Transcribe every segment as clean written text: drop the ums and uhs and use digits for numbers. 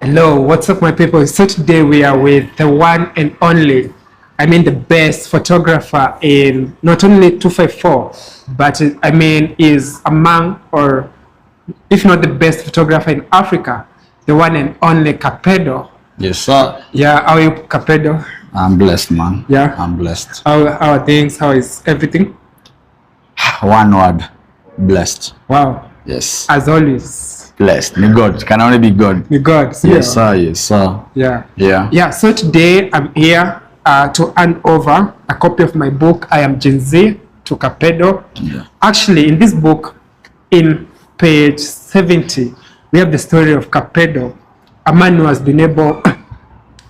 Hello, what's up, my people? So today we are with the one and only, the best photographer in not only 254, but is among, or if not the best photographer in Africa, the one and only Capedo. Yes, sir. Yeah, how are you, Capedo? I'm blessed, man. Yeah, I'm blessed. How are things? How is everything? One word, blessed. Wow. Yes. As always. Blessed. Me God. Can only be God. Me God. Yes, sir. Yes, sir. Yeah. So today I'm here to hand over a copy of my book, I Am Gen Z, to Capedo. Yeah. Actually, in this book, in page 70, we have the story of Capedo, a man who has been able,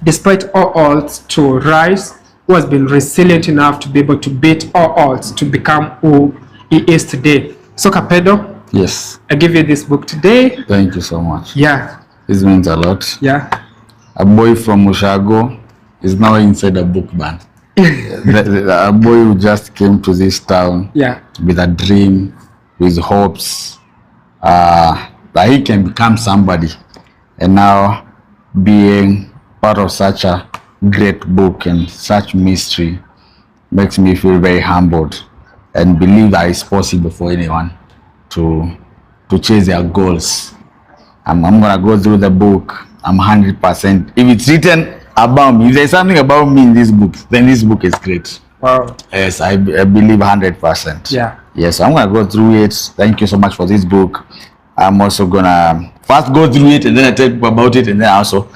despite all odds, to rise, who has been resilient enough to be able to beat all odds to become who he is today. So Capedo, yes, I give you this book today. Thank you so much. Yeah. This means a lot. Yeah. A boy from Mushago is now inside a book band. A boy who just came to this town with a dream, with hopes, that he can become somebody. And now being part of such a great book and such mystery makes me feel very humbled and believe that it's possible for anyone to chase their goals. I'm gonna go through the book. I'm 100%. If it's written about me, if there's something about me in this book, then this book is great. Wow. Yes, I believe 100%. Yeah. Yes, I'm gonna go through it. Thank you so much for this book. I'm also gonna first go through it and then I tell people about it, and then also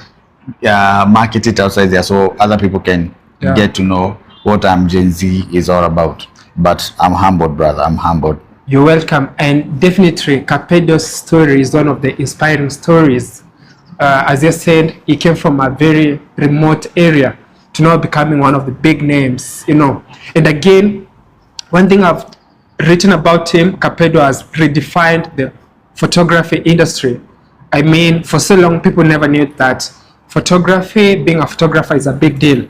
market it outside there so other people can get to know what Gen Z is all about. But I'm humbled, brother. I'm humbled. You're welcome. And definitely Capedo's story is one of the inspiring stories. As you said, he came from a very remote area to now becoming one of the big names, And again, one thing I've written about him, Capedo has redefined the photography industry. For so long, people never knew that being a photographer is a big deal.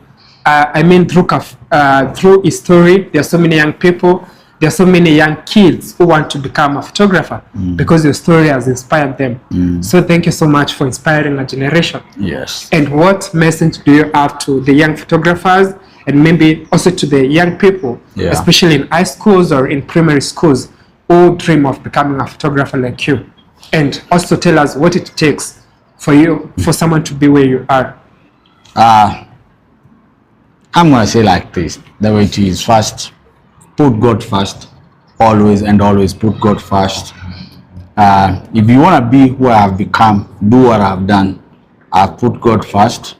Through his story, there are so many young people, there are so many young kids who want to become a photographer because your story has inspired them. So thank you so much for inspiring a generation. Yes. And what message do you have to the young photographers and maybe also to the young people, especially in high schools or in primary schools, who dream of becoming a photographer like you? And also tell us what it takes for someone to be where you are. I'm gonna say like this: the way to is first, put God first, always and always put God first. If you wanna be who I have become, do what I've done. I've put God first.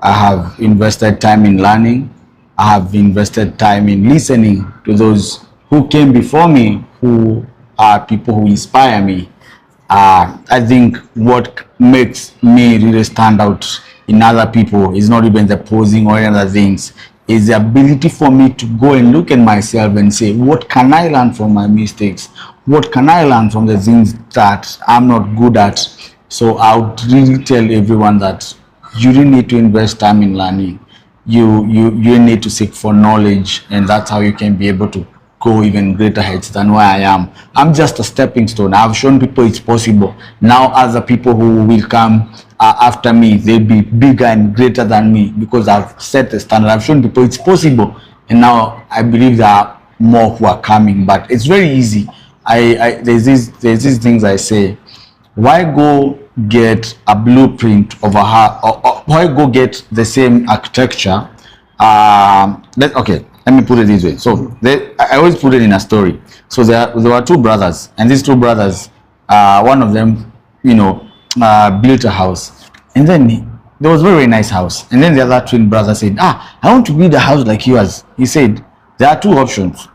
I have invested time in learning. I have invested time in listening to those who came before me, who are people who inspire me. I think what makes me really stand out in other people is not even the posing or any other things, is the ability for me to go and look at myself and say, what can I learn from my mistakes? What can I learn from the things that I'm not good at? So I would really tell everyone that you really need to invest time in learning. You need to seek for knowledge, and that's how you can be able to go even greater heights than where I am. I'm just a stepping stone. I've shown people it's possible. Now other people who will come after me, they'll be bigger and greater than me because I've set the standard. I've shown people it's possible, and now I believe there are more who are coming. But it's very easy. There's these things I say. Why go get a blueprint of a house, or why go get the same architecture? Let me put it this way. So I always put it in a story. So there were two brothers, and these two brothers, one of them, built a house, and then there was a very nice house. And then the other twin brother said, I want to build a house like yours. He said, there are two options.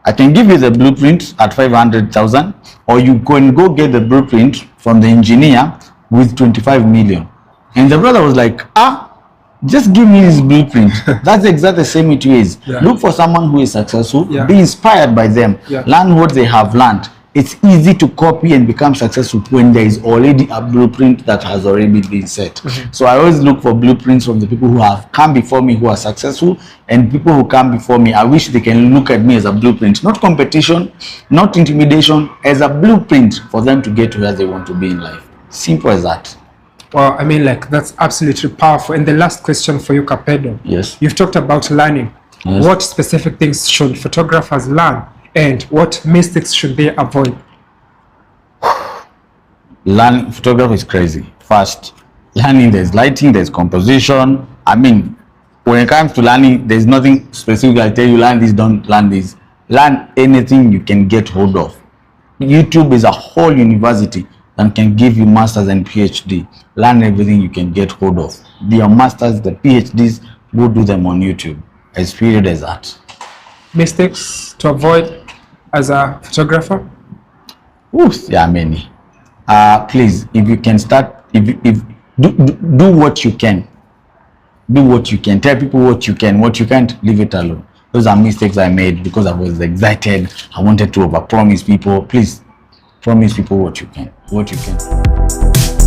I can give you the blueprint at 500,000, or you can go get the blueprint from the engineer with 25 million. And the brother was like, just give me his blueprint. That's exactly the same it is. Look for someone who is successful, be inspired by them, learn what they have learned. It's easy to copy and become successful when there is already a blueprint that has already been set. So I always look for blueprints from the people who have come before me, who are successful, and people who come before me, I wish they can look at me as a blueprint, not competition, not intimidation, as a blueprint for them to get to where they want to be in life. Simple as that. Well, I mean, like, that's absolutely powerful. And the last question for you, Capedo. Yes. You've talked about learning. Yes. What specific things should photographers learn, and what mistakes should they avoid? Learning photography is crazy. First, learning, there's lighting, there's composition. I mean, when it comes to learning, there's nothing specific. I tell you, learn this, don't learn this. Learn anything you can get hold of. YouTube is a whole university that can give you masters and PhD. Learn everything you can get hold of. The masters, the PhDs, go do them on YouTube. As period as that. Mistakes to avoid as a photographer? Oof, there are many. Please, if you can start, if do what you can. Do what you can. Tell people what you can. What you can't, leave it alone. Those are mistakes I made because I was excited. I wanted to overpromise people. Please, promise people what you can. What you can.